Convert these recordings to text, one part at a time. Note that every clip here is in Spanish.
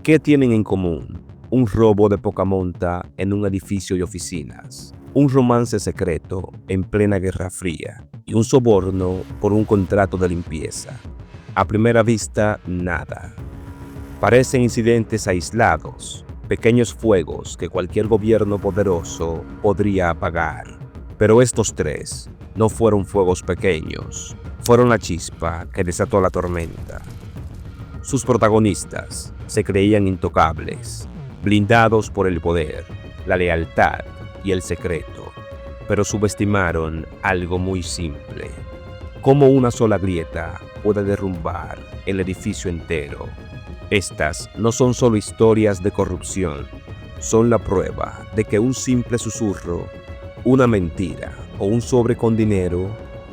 ¿Qué tienen en común? Un robo de poca monta en un edificio de oficinas, un romance secreto en plena Guerra Fría y un soborno por un contrato de limpieza. A primera vista, nada. Parecen incidentes aislados, pequeños fuegos que cualquier gobierno poderoso podría apagar. Pero estos tres no fueron fuegos pequeños, fueron la chispa que desató la tormenta. Sus protagonistas se creían intocables, blindados por el poder, la lealtad y el secreto, pero subestimaron algo muy simple: cómo una sola grieta puede derrumbar el edificio entero. Estas no son solo historias de corrupción, son la prueba de que un simple susurro, una mentira o un sobre con dinero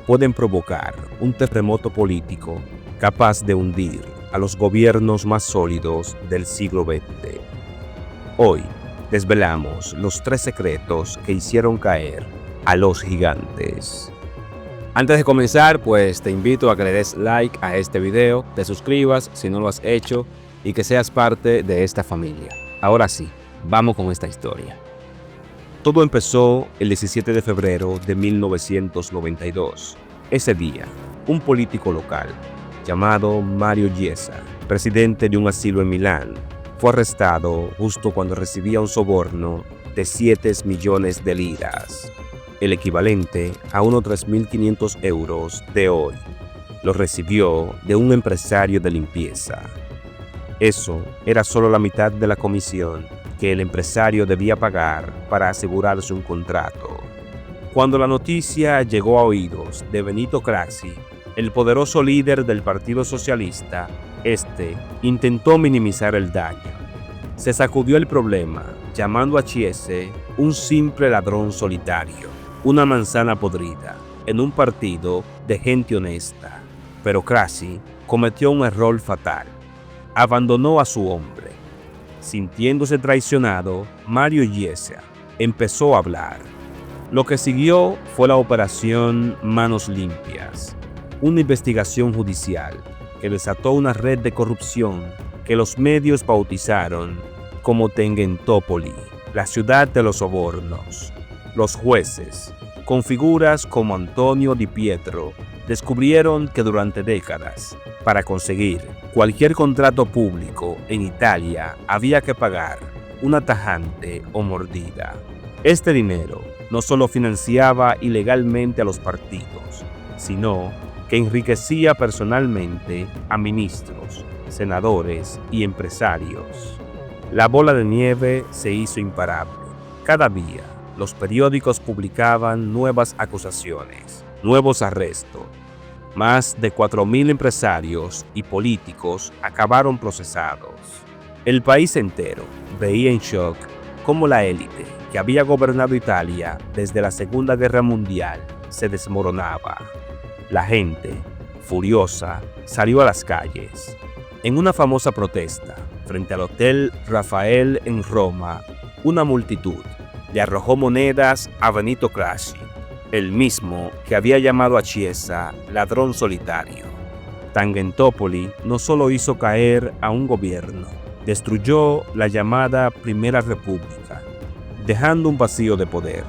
pueden provocar un terremoto político capaz de hundir a los gobiernos más sólidos del siglo XX. Hoy desvelamos los 3 secretos que hicieron caer a los gigantes. Antes de comenzar, pues te invito a que le des like a este video, te suscribas si no lo has hecho y que seas parte de esta familia. Ahora sí, vamos con esta historia. Todo empezó el 17 de febrero de 1992. Ese día, un político local llamado Mario Chiesa, presidente de un asilo en Milán, fue arrestado justo cuando recibía un soborno de 7 millones de liras, el equivalente a unos 3.500 euros de hoy. Lo recibió de un empresario de limpieza. Eso era solo la mitad de la comisión que el empresario debía pagar para asegurarse un contrato. Cuando la noticia llegó a oídos de Benito Craxi, el poderoso líder del Partido Socialista, intentó minimizar el daño. Se sacudió el problema, llamando a Chiesa un simple ladrón solitario, una manzana podrida, en un partido de gente honesta. Pero Craxi cometió un error fatal. Abandonó a su hombre. Sintiéndose traicionado, Mario Chiesa empezó a hablar. Lo que siguió fue la operación Manos Limpias, una investigación judicial que desató una red de corrupción que los medios bautizaron como Tangentopoli, la ciudad de los sobornos. Los jueces, con figuras como Antonio Di Pietro, descubrieron que durante décadas, para conseguir cualquier contrato público en Italia, había que pagar una tajante o mordida. Este dinero no solo financiaba ilegalmente a los partidos, sino que enriquecía personalmente a ministros, senadores y empresarios. La bola de nieve se hizo imparable. Cada día, los periódicos publicaban nuevas acusaciones, nuevos arrestos. Más de 4.000 empresarios y políticos acabaron procesados. El país entero veía en shock cómo la élite que había gobernado Italia desde la Segunda Guerra Mundial se desmoronaba. La gente, furiosa, salió a las calles. En una famosa protesta frente al Hotel Rafael en Roma, una multitud le arrojó monedas a Benito Craxi, el mismo que había llamado a Chiesa ladrón solitario. Tangentopoli no solo hizo caer a un gobierno, destruyó la llamada Primera República, dejando un vacío de poder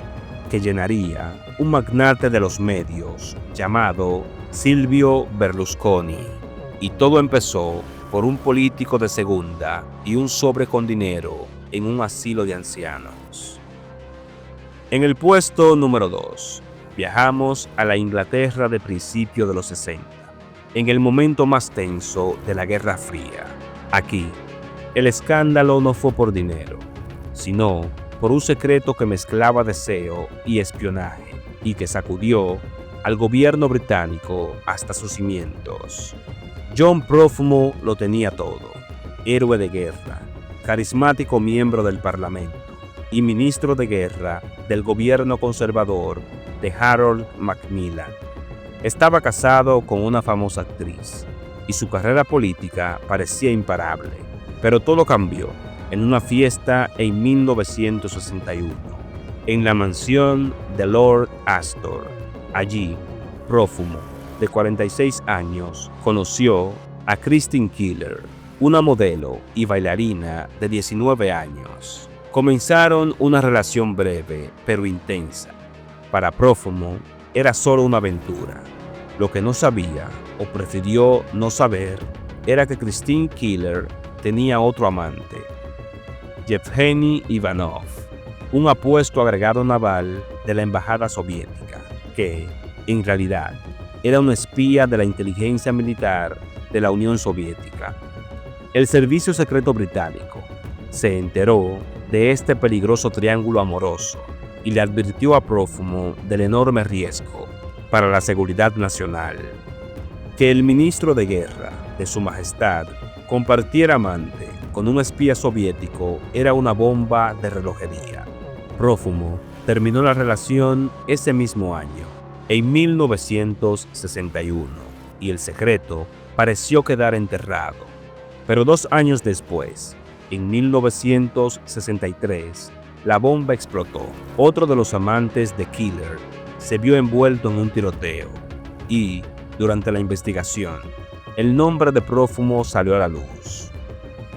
que llenaría un magnate de los medios llamado Silvio Berlusconi. Y todo empezó por un político de segunda y un sobre con dinero en un asilo de ancianos. En el puesto número 2, viajamos a la Inglaterra de principios de los 60, en el momento más tenso de la Guerra Fría. Aquí, el escándalo no fue por dinero, sino por un secreto que mezclaba deseo y espionaje y que sacudió al gobierno británico hasta sus cimientos. John Prófumo lo tenía todo: héroe de guerra, carismático miembro del Parlamento y ministro de guerra del gobierno conservador de Harold Macmillan. Estaba casado con una famosa actriz y su carrera política parecía imparable. Pero todo cambió en una fiesta en 1961, en la mansión de Lord Astor. Allí, Prófumo, de 46 años, conoció a Christine Keeler, una modelo y bailarina de 19 años. Comenzaron una relación breve pero intensa. Para Prófumo era solo una aventura. Lo que no sabía, o prefirió no saber, era que Christine Keeler tenía otro amante, Yevgeny Ivanov, un apuesto agregado naval de la embajada soviética, que, en realidad, era un espía de la inteligencia militar de la Unión Soviética. El servicio secreto británico se enteró de este peligroso triángulo amoroso y le advirtió a Prófumo del enorme riesgo para la seguridad nacional. Que el ministro de guerra de Su Majestad compartiera amante con un espía soviético era una bomba de relojería. Prófumo terminó la relación ese mismo año, en 1961, y el secreto pareció quedar enterrado. Pero 2 años después, en 1963, la bomba explotó. Otro de los amantes de Keeler se vio envuelto en un tiroteo y, durante la investigación, el nombre de Prófumo salió a la luz.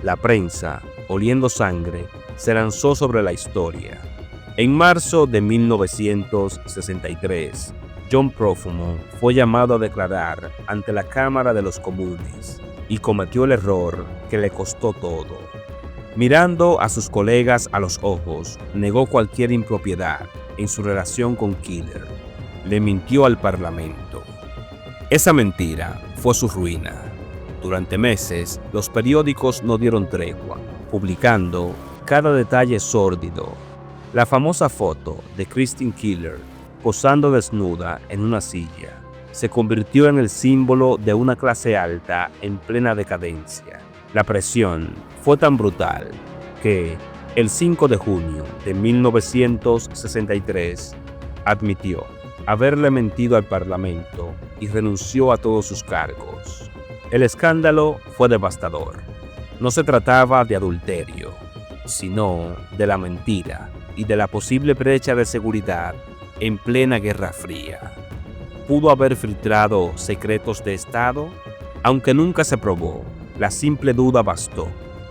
La prensa, oliendo sangre, se lanzó sobre la historia. En marzo de 1963, John Prófumo fue llamado a declarar ante la Cámara de los Comunes y cometió el error que le costó todo. Mirando a sus colegas a los ojos, negó cualquier impropiedad en su relación con Keeler. Le mintió al Parlamento. Esa mentira fue su ruina. Durante meses, los periódicos no dieron tregua, publicando cada detalle sórdido. La famosa foto de Christine Keeler posando desnuda en una silla se convirtió en el símbolo de una clase alta en plena decadencia. La presión fue tan brutal que, el 5 de junio de 1963, admitió haberle mentido al Parlamento y renunció a todos sus cargos. El escándalo fue devastador. No se trataba de adulterio, sino de la mentira y de la posible brecha de seguridad en plena Guerra Fría. ¿Pudo haber filtrado secretos de Estado? Aunque nunca se probó, la simple duda bastó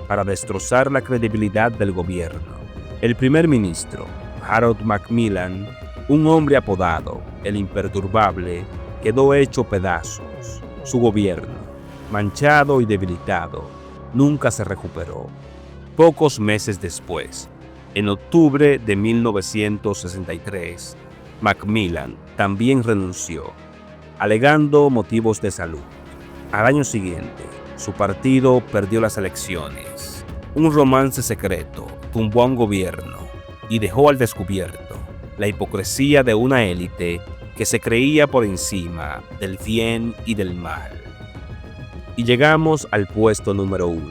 para destrozar la credibilidad del gobierno. El primer ministro, Harold Macmillan, un hombre apodado el Imperturbable, quedó hecho pedazos. Su gobierno, manchado y debilitado, nunca se recuperó. Pocos meses después, en octubre de 1963, Macmillan también renunció, alegando motivos de salud. Al año siguiente, su partido perdió las elecciones. Un romance secreto tumbó a un gobierno y dejó al descubierto la hipocresía de una élite que se creía por encima del bien y del mal. Y llegamos al puesto número 1,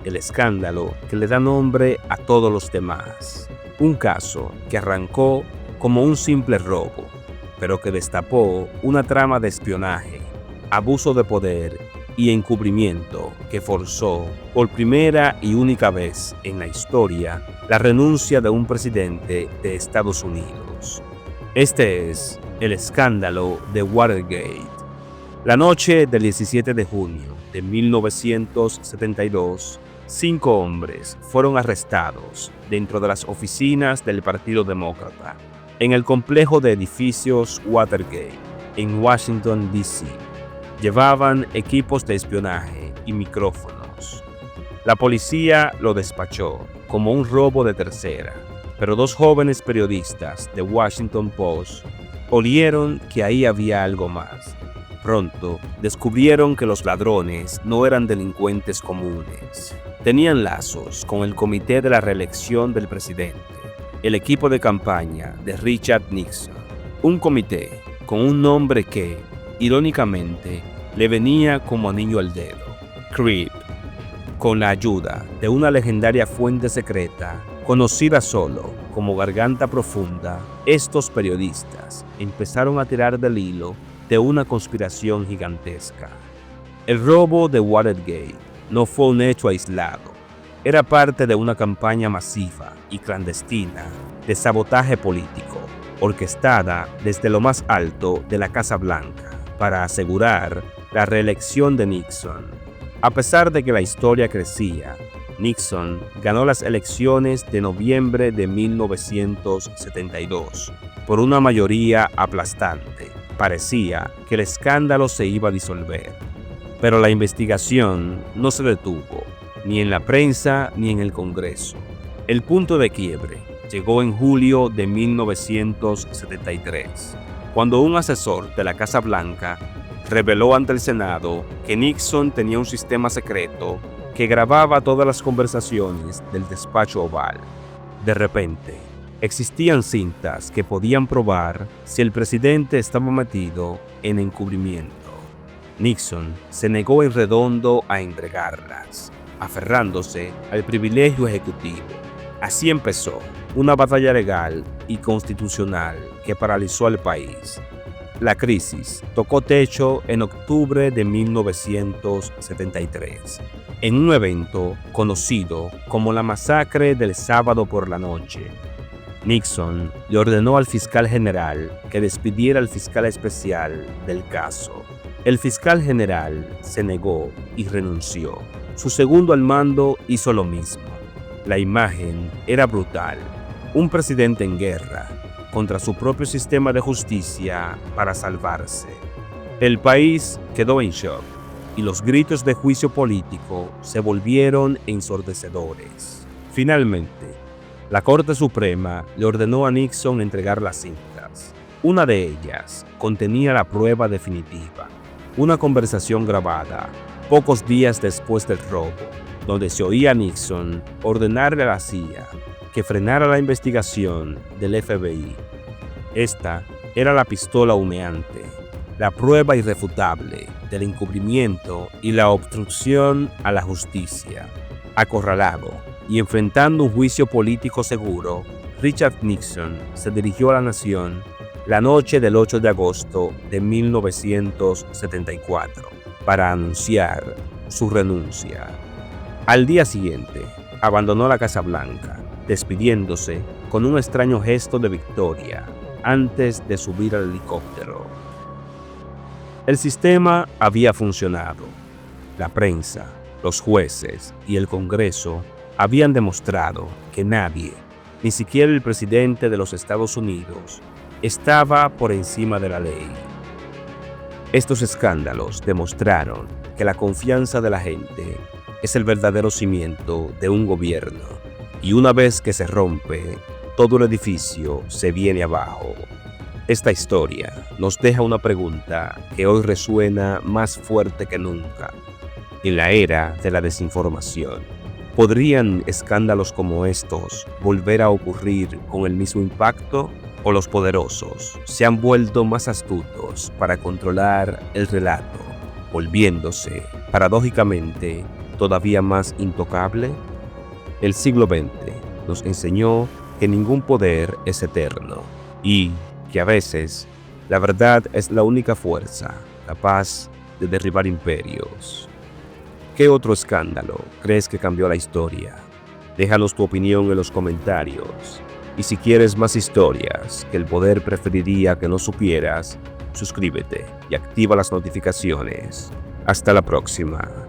el escándalo que le da nombre a todos los demás. Un caso que arrancó como un simple robo, pero que destapó una trama de espionaje, abuso de poder y encubrimiento que forzó, por primera y única vez en la historia, la renuncia de un presidente de Estados Unidos. Este es el escándalo de Watergate. La noche del 17 de junio de 1972, 5 hombres fueron arrestados dentro de las oficinas del Partido Demócrata en el complejo de edificios Watergate, en Washington, D.C. Llevaban equipos de espionaje y micrófonos. La policía lo despachó como un robo de tercera, pero 2 jóvenes periodistas de Washington Post olieron que ahí había algo más. Pronto descubrieron que los ladrones no eran delincuentes comunes. Tenían lazos con el comité de la reelección del presidente, el equipo de campaña de Richard Nixon, un comité con un nombre que, irónicamente, le venía como anillo al dedo: Creep. Con la ayuda de una legendaria fuente secreta, conocida solo como Garganta Profunda, estos periodistas empezaron a tirar del hilo de una conspiración gigantesca. El robo de Watergate no fue un hecho aislado. Era parte de una campaña masiva y clandestina de sabotaje político, orquestada desde lo más alto de la Casa Blanca para asegurar la reelección de Nixon. A pesar de que la historia crecía, Nixon ganó las elecciones de noviembre de 1972 por una mayoría aplastante. Parecía que el escándalo se iba a disolver, pero la investigación no se detuvo, ni en la prensa ni en el Congreso. El punto de quiebre llegó en julio de 1973, cuando un asesor de la Casa Blanca reveló ante el Senado que Nixon tenía un sistema secreto que grababa todas las conversaciones del despacho oval. De repente, existían cintas que podían probar si el presidente estaba metido en encubrimiento. Nixon se negó en redondo a entregarlas, aferrándose al privilegio ejecutivo. Así empezó una batalla legal y constitucional que paralizó al país. La crisis tocó techo en octubre de 1973, en un evento conocido como la masacre del sábado por la noche. Nixon le ordenó al fiscal general que despidiera al fiscal especial del caso. El fiscal general se negó y renunció. Su segundo al mando hizo lo mismo. La imagen era brutal. Un presidente en guerra contra su propio sistema de justicia para salvarse. El país quedó en shock y los gritos de juicio político se volvieron ensordecedores. Finalmente, la Corte Suprema le ordenó a Nixon entregar las cintas. Una de ellas contenía la prueba definitiva, una conversación grabada pocos días después del robo, donde se oía a Nixon ordenarle a la CIA que frenara la investigación del FBI. Esta era la pistola humeante, la prueba irrefutable del encubrimiento y la obstrucción a la justicia. Acorralado y enfrentando un juicio político seguro, Richard Nixon se dirigió a la nación la noche del 8 de agosto de 1974 para anunciar su renuncia. Al día siguiente, abandonó la Casa Blanca, despidiéndose con un extraño gesto de victoria antes de subir al helicóptero. El sistema había funcionado. La prensa, los jueces y el Congreso habían demostrado que nadie, ni siquiera el presidente de los Estados Unidos, estaba por encima de la ley. Estos escándalos demostraron que la confianza de la gente es el verdadero cimiento de un gobierno, y una vez que se rompe, todo el edificio se viene abajo. Esta historia nos deja una pregunta que hoy resuena más fuerte que nunca. En la era de la desinformación, ¿podrían escándalos como estos volver a ocurrir con el mismo impacto? ¿O los poderosos se han vuelto más astutos para controlar el relato, volviéndose, paradójicamente, todavía más intocable? El siglo XX nos enseñó que ningún poder es eterno y que a veces la verdad es la única fuerza capaz de derribar imperios. ¿Qué otro escándalo crees que cambió la historia? Déjanos tu opinión en los comentarios. Y si quieres más historias que el poder preferiría que no supieras, suscríbete y activa las notificaciones. Hasta la próxima.